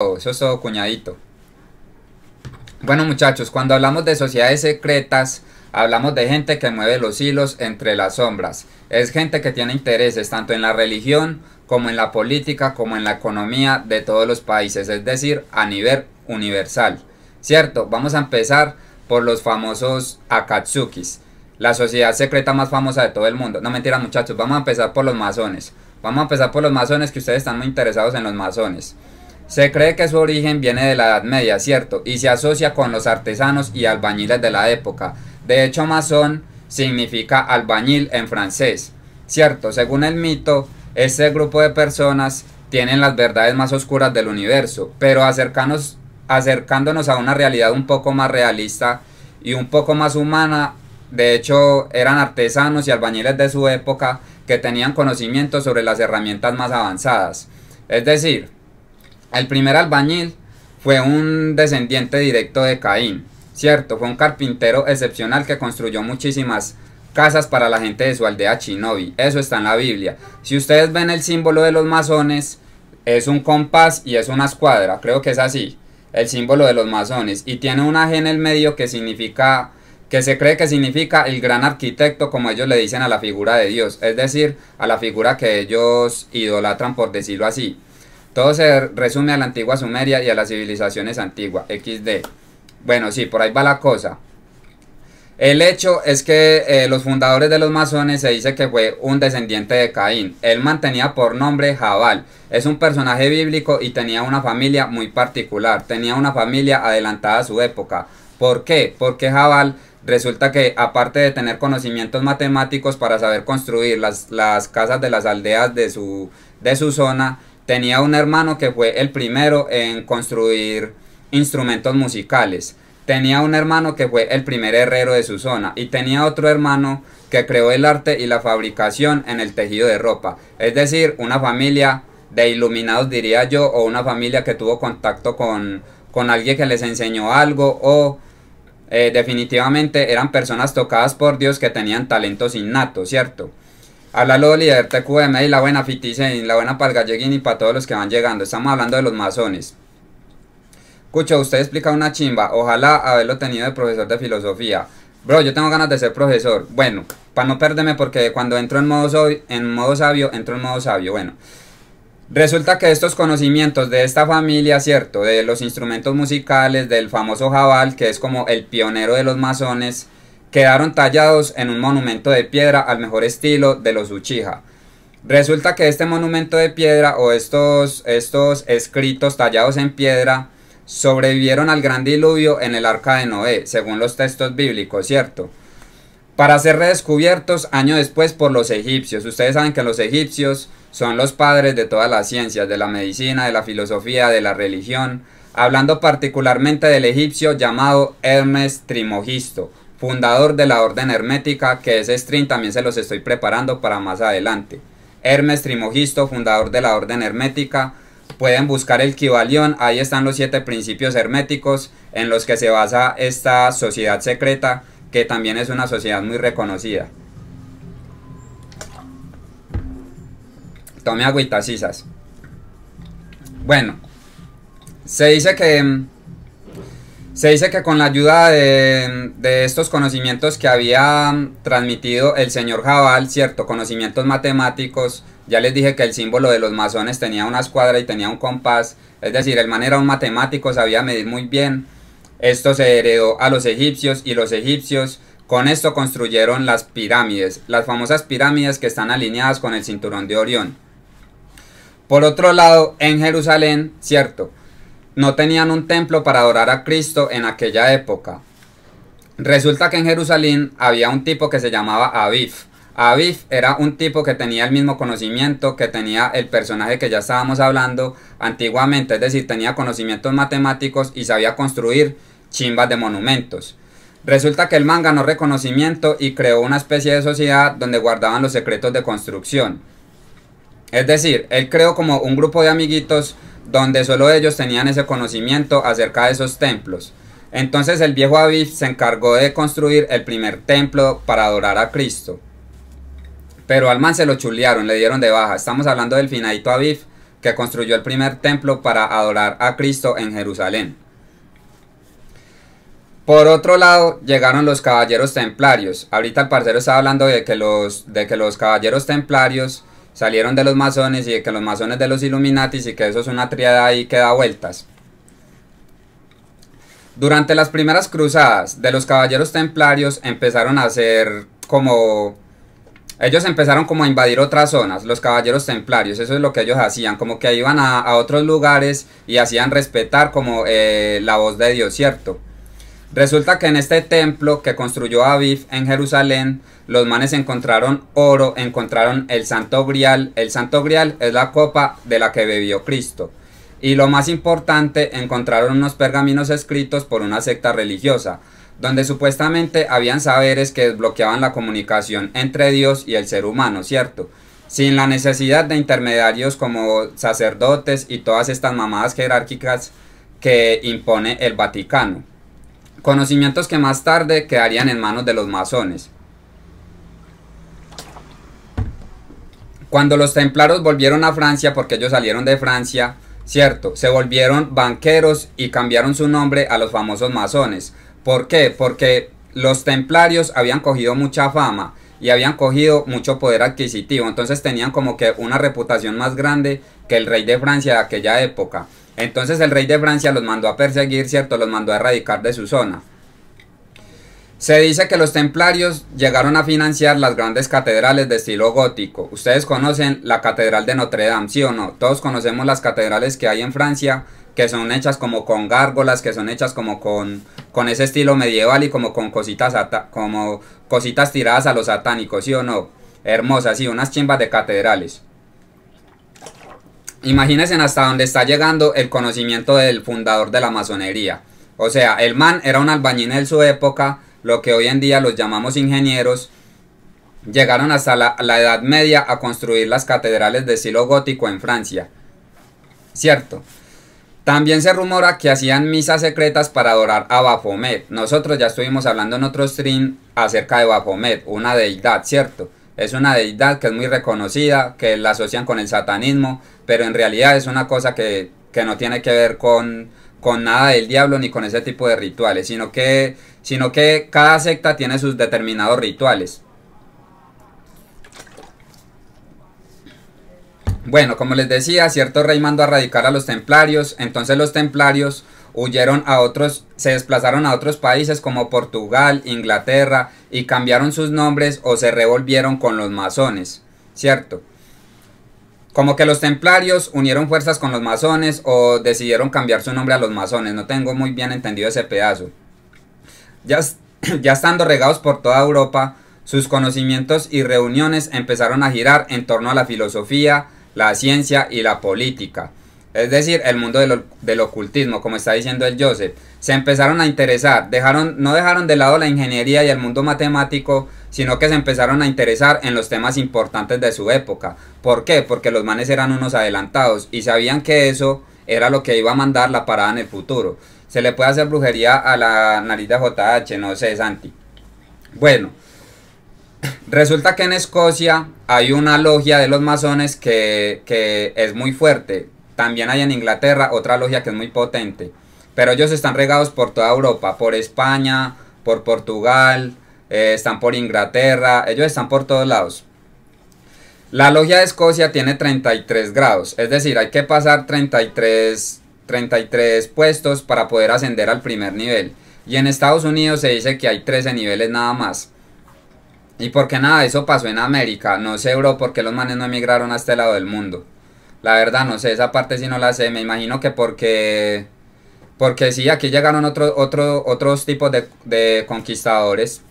Eso es todo, cuñadito. Bueno, muchachos, cuando hablamos de sociedades secretas, hablamos de gente que mueve los hilos entre las sombras. Es gente que tiene intereses tanto en la religión como en la política, como en la economía de todos los países, es decir, a nivel universal. ¿Cierto? Vamos a empezar por los famosos Akatsukis, la sociedad secreta más famosa de todo el mundo. No, mentira, muchachos, vamos a empezar por los masones. Vamos a empezar por los masones, que ustedes están muy interesados en los masones. Se cree que su origen viene de la Edad Media, ¿cierto? Y se asocia con los artesanos y albañiles de la época. De hecho, masón significa albañil en francés, ¿cierto? Según el mito, este grupo de personas tienen las verdades más oscuras del universo, pero acercándonos a una realidad un poco más realista y un poco más humana. De hecho, eran artesanos y albañiles de su época que tenían conocimiento sobre las herramientas más avanzadas. Es decir, el primer albañil fue un descendiente directo de Caín, ¿cierto? Fue un carpintero excepcional que construyó muchísimas casas para la gente de su aldea Shinobi. Eso está en la Biblia. Si ustedes ven el símbolo de los masones, es un compás y es una escuadra, creo que es así, el símbolo de los masones. Y tiene una G en el medio que significa, que se cree que significa el gran arquitecto, como ellos le dicen a la figura de Dios, es decir, a la figura que ellos idolatran, por decirlo así. Todo se resume a la antigua Sumeria y a las civilizaciones antiguas, XD. Bueno, sí, por ahí va la cosa. El hecho es que los fundadores de los masones se dice que fue un descendiente de Caín. Él mantenía por nombre Jabal. Es un personaje bíblico y tenía una familia muy particular. Tenía una familia adelantada a su época. ¿Por qué? Porque Jabal resulta que, aparte de tener conocimientos matemáticos para saber construir las casas de las aldeas de su zona, tenía un hermano que fue el primero en construir instrumentos musicales. Tenía un hermano que fue el primer herrero de su zona. Y tenía otro hermano que creó el arte y la fabricación en el tejido de ropa. Es decir, una familia de iluminados, diría yo, o una familia que tuvo contacto con alguien que les enseñó algo, o definitivamente eran personas tocadas por Dios que tenían talentos innatos, ¿cierto? Háblalo, líder TQM, y la buena Fitizen, la buena para el Galleguín y para todos los que van llegando. Estamos hablando de los masones. Escucho, usted explica una chimba. Ojalá haberlo tenido de profesor de filosofía. Bro, yo tengo ganas de ser profesor. Bueno, para no perderme, porque cuando entro en modo sabio, entro en modo sabio. Bueno, resulta que estos conocimientos de esta familia, ¿cierto? De los instrumentos musicales, del famoso Jabal, que es como el pionero de los masones, quedaron tallados en un monumento de piedra al mejor estilo de los Uchiha. Resulta que este monumento de piedra, o estos escritos tallados en piedra, sobrevivieron al gran diluvio en el arca de Noé, según los textos bíblicos, ¿cierto? Para ser redescubiertos años después por los egipcios. Ustedes saben que los egipcios son los padres de todas las ciencias, de la medicina, de la filosofía, de la religión, hablando particularmente del egipcio llamado Hermes Trismegisto, fundador de la orden hermética, que ese stream también se los estoy preparando para más adelante. Hermes Trismegisto, fundador de la orden hermética. Pueden buscar el Kybalión, ahí están los 7 principios herméticos en los que se basa esta sociedad secreta, que también es una sociedad muy reconocida. Tome agüita, sisas. Bueno, se dice que con la ayuda de estos conocimientos que había transmitido el señor Jabal, cierto, conocimientos matemáticos. Ya les dije que el símbolo de los masones tenía una escuadra y tenía un compás, es decir, el man era un matemático, sabía medir muy bien. Esto se heredó a los egipcios, y los egipcios con esto construyeron las pirámides, las famosas pirámides que están alineadas con el cinturón de Orión. Por otro lado, en Jerusalén, cierto, no tenían un templo para adorar a Cristo en aquella época. Resulta que en Jerusalén había un tipo que se llamaba Aviv. Aviv era un tipo que tenía el mismo conocimiento que tenía el personaje que ya estábamos hablando antiguamente, es decir, tenía conocimientos matemáticos y sabía construir chimbas de monumentos. Resulta que el man ganó reconocimiento y creó una especie de sociedad donde guardaban los secretos de construcción. Es decir, él creó como un grupo de amiguitos donde solo ellos tenían ese conocimiento acerca de esos templos. Entonces el viejo Aviv se encargó de construir el primer templo para adorar a Cristo. Pero al man se lo chulearon, le dieron de baja. Estamos hablando del finadito Aviv, que construyó el primer templo para adorar a Cristo en Jerusalén. Por otro lado, llegaron los caballeros templarios. Ahorita el parcero estaba hablando de que los caballeros templarios salieron de los masones y de que los masones de los Illuminatis, y que eso es una tríada ahí que da vueltas. Durante las primeras cruzadas de los caballeros templarios empezaron a hacer como... Ellos empezaron como a invadir otras zonas, los caballeros templarios, eso es lo que ellos hacían, como que iban a otros lugares y hacían respetar como la voz de Dios, ¿cierto? Resulta que en este templo que construyó Aviv en Jerusalén, los manes encontraron oro, encontraron el Santo Grial. El Santo Grial es la copa de la que bebió Cristo. Y lo más importante, encontraron unos pergaminos escritos por una secta religiosa, donde supuestamente habían saberes que desbloqueaban la comunicación entre Dios y el ser humano, ¿cierto? Sin la necesidad de intermediarios como sacerdotes y todas estas mamadas jerárquicas que impone el Vaticano. Conocimientos que más tarde quedarían en manos de los masones. Cuando los templarios volvieron a Francia, porque ellos salieron de Francia, cierto, se volvieron banqueros y cambiaron su nombre a los famosos masones. ¿Por qué? Porque los templarios habían cogido mucha fama y habían cogido mucho poder adquisitivo, entonces tenían como que una reputación más grande que el rey de Francia de aquella época. Entonces el rey de Francia los mandó a perseguir, ¿cierto? Los mandó a erradicar de su zona. Se dice que los templarios llegaron a financiar las grandes catedrales de estilo gótico. Ustedes conocen la catedral de Notre Dame, ¿sí o no? Todos conocemos las catedrales que hay en Francia, que son hechas como con gárgolas, que son hechas como con ese estilo medieval y como con cositas tiradas a los satánicos, ¿sí o no? Hermosas, sí, unas chimbas de catedrales. Imagínense hasta dónde está llegando el conocimiento del fundador de la masonería. O sea, el man era un albañil en su época, lo que hoy en día los llamamos ingenieros. Llegaron hasta la Edad Media a construir las catedrales de estilo gótico en Francia, ¿cierto? También se rumora que hacían misas secretas para adorar a Baphomet. Nosotros ya estuvimos hablando en otro stream acerca de Baphomet, una deidad, ¿cierto? Es una deidad que es muy reconocida, que la asocian con el satanismo, pero en realidad es una cosa que no tiene que ver con nada del diablo ni con ese tipo de rituales, sino que cada secta tiene sus determinados rituales. Bueno, como les decía, cierto rey mandó a erradicar a los templarios, entonces los templarios huyeron se desplazaron a otros países como Portugal, Inglaterra, y cambiaron sus nombres o se revolvieron con los masones, ¿cierto? Como que los templarios unieron fuerzas con los masones o decidieron cambiar su nombre a los masones, no tengo muy bien entendido ese pedazo. Ya estando regados por toda Europa, sus conocimientos y reuniones empezaron a girar en torno a la filosofía, la ciencia y la política. Es decir, el mundo del ocultismo, como está diciendo el Joseph. Se empezaron a interesar, no dejaron de lado la ingeniería y el mundo matemático, sino que se empezaron a interesar en los temas importantes de su época. ¿Por qué? Porque los manes eran unos adelantados y sabían que eso era lo que iba a mandar la parada en el futuro. Se le puede hacer brujería a la nariz de JH, no sé, Santi. Bueno, resulta que en Escocia hay una logia de los masones que es muy fuerte. También hay en Inglaterra otra logia que es muy potente. Pero ellos están regados por toda Europa, por España, por Portugal, están por Inglaterra, ellos están por todos lados. La logia de Escocia tiene 33 grados, es decir, hay que pasar 33 puestos para poder ascender al primer nivel. Y en Estados Unidos se dice que hay 13 niveles nada más. ¿Y por qué nada de eso pasó en América? No sé, bro, por qué los manes no emigraron a este lado del mundo. La verdad no sé, esa parte sí no la sé, me imagino que porque sí, aquí llegaron otros tipos de conquistadores.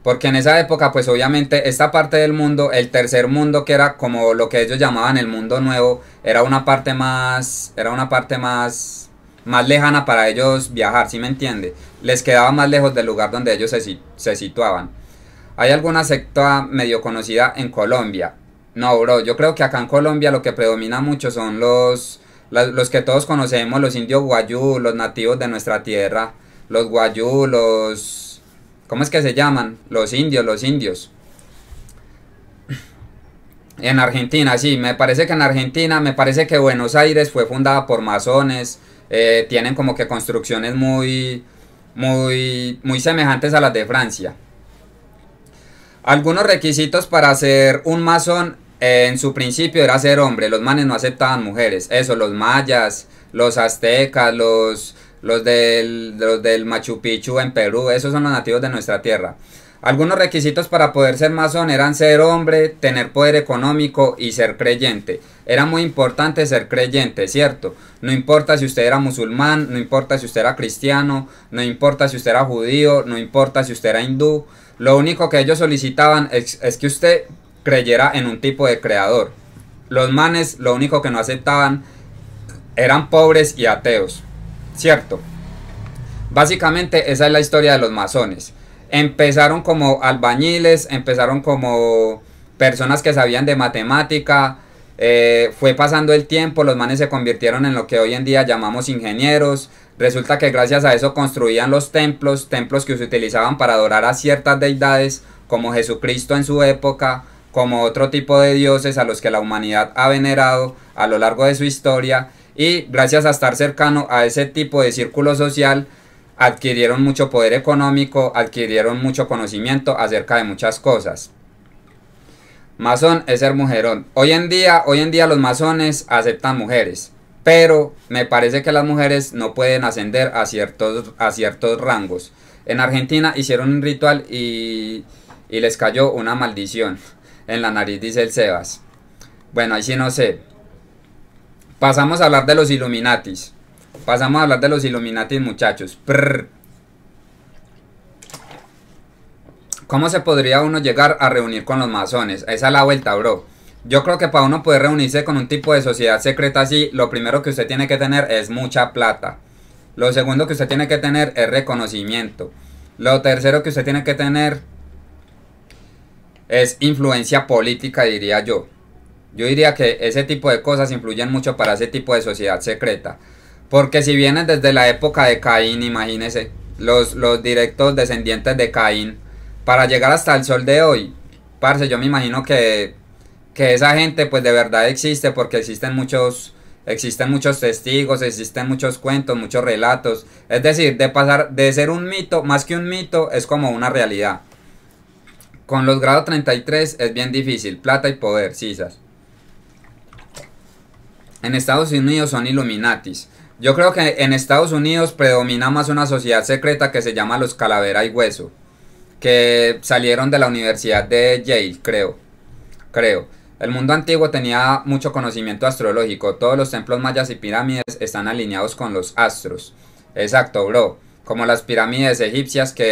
Porque en esa época, pues obviamente, esta parte del mundo, el tercer mundo, que era como lo que ellos llamaban el mundo nuevo, era una parte más lejana para ellos viajar, ¿sí me entiende? Les quedaba más lejos del lugar donde ellos se situaban. Hay alguna secta medio conocida en Colombia. No, bro, yo creo que acá en Colombia lo que predomina mucho son los que todos conocemos, los indios guayú, los nativos de nuestra tierra, los guayú, ¿cómo es que se llaman? Los indios. En Argentina, sí, me parece que en Argentina, me parece que Buenos Aires fue fundada por masones, tienen como que construcciones muy semejantes a las de Francia. Algunos requisitos para ser un masón, en su principio era ser hombre, los manes no aceptaban mujeres, eso, los mayas, los aztecas, los del Machu Picchu en Perú, esos son los nativos de nuestra tierra. Algunos requisitos para poder ser masón eran ser hombre, tener poder económico y ser creyente. Era muy importante ser creyente, ¿cierto? No importa si usted era musulmán, no importa si usted era cristiano, no importa si usted era judío, no importa si usted era hindú. Lo único que ellos solicitaban es que usted creyera en un tipo de creador. Los manes lo único que no aceptaban eran pobres y ateos, ¿cierto? Básicamente esa es la historia de los masones. Empezaron como albañiles, empezaron como personas que sabían de matemática, fue pasando el tiempo, los manes se convirtieron en lo que hoy en día llamamos ingenieros. Resulta que gracias a eso construían los templos, templos que se utilizaban para adorar a ciertas deidades, como Jesucristo en su época, como otro tipo de dioses a los que la humanidad ha venerado a lo largo de su historia, y gracias a estar cercano a ese tipo de círculo social, adquirieron mucho poder económico, adquirieron mucho conocimiento acerca de muchas cosas. Masón es ser mujerón. Hoy en día los masones aceptan mujeres, pero me parece que las mujeres no pueden ascender a ciertos rangos. En Argentina hicieron un ritual y les cayó una maldición en la nariz, dice el Sebas. Bueno, ahí sí no sé. Pasamos a hablar de los Illuminatis. Pasamos a hablar de los Illuminatis, muchachos. ¿Cómo se podría uno llegar a reunir con los masones? Esa es la vuelta, bro. Yo creo que para uno poder reunirse con un tipo de sociedad secreta así, lo primero que usted tiene que tener es mucha plata. Lo segundo que usted tiene que tener es reconocimiento. Lo tercero que usted tiene que tener es influencia política, diría yo. Yo diría que ese tipo de cosas influyen mucho para ese tipo de sociedad secreta. Porque si vienen desde la época de Caín, imagínense, los directos descendientes de Caín, para llegar hasta el sol de hoy, parce, yo me imagino que esa gente pues de verdad existe, porque existen muchos testigos, existen muchos cuentos, muchos relatos. Es decir, de pasar de ser un mito, más que un mito, es como una realidad. Con los grados 33 es bien difícil, plata y poder, sisas. En Estados Unidos son Illuminatis. Yo creo que en Estados Unidos predomina más una sociedad secreta que se llama los Calavera y Hueso, que salieron de la Universidad de Yale, creo. El mundo antiguo tenía mucho conocimiento astrológico. Todos los templos mayas y pirámides están alineados con los astros. Exacto, bro. Como las pirámides egipcias que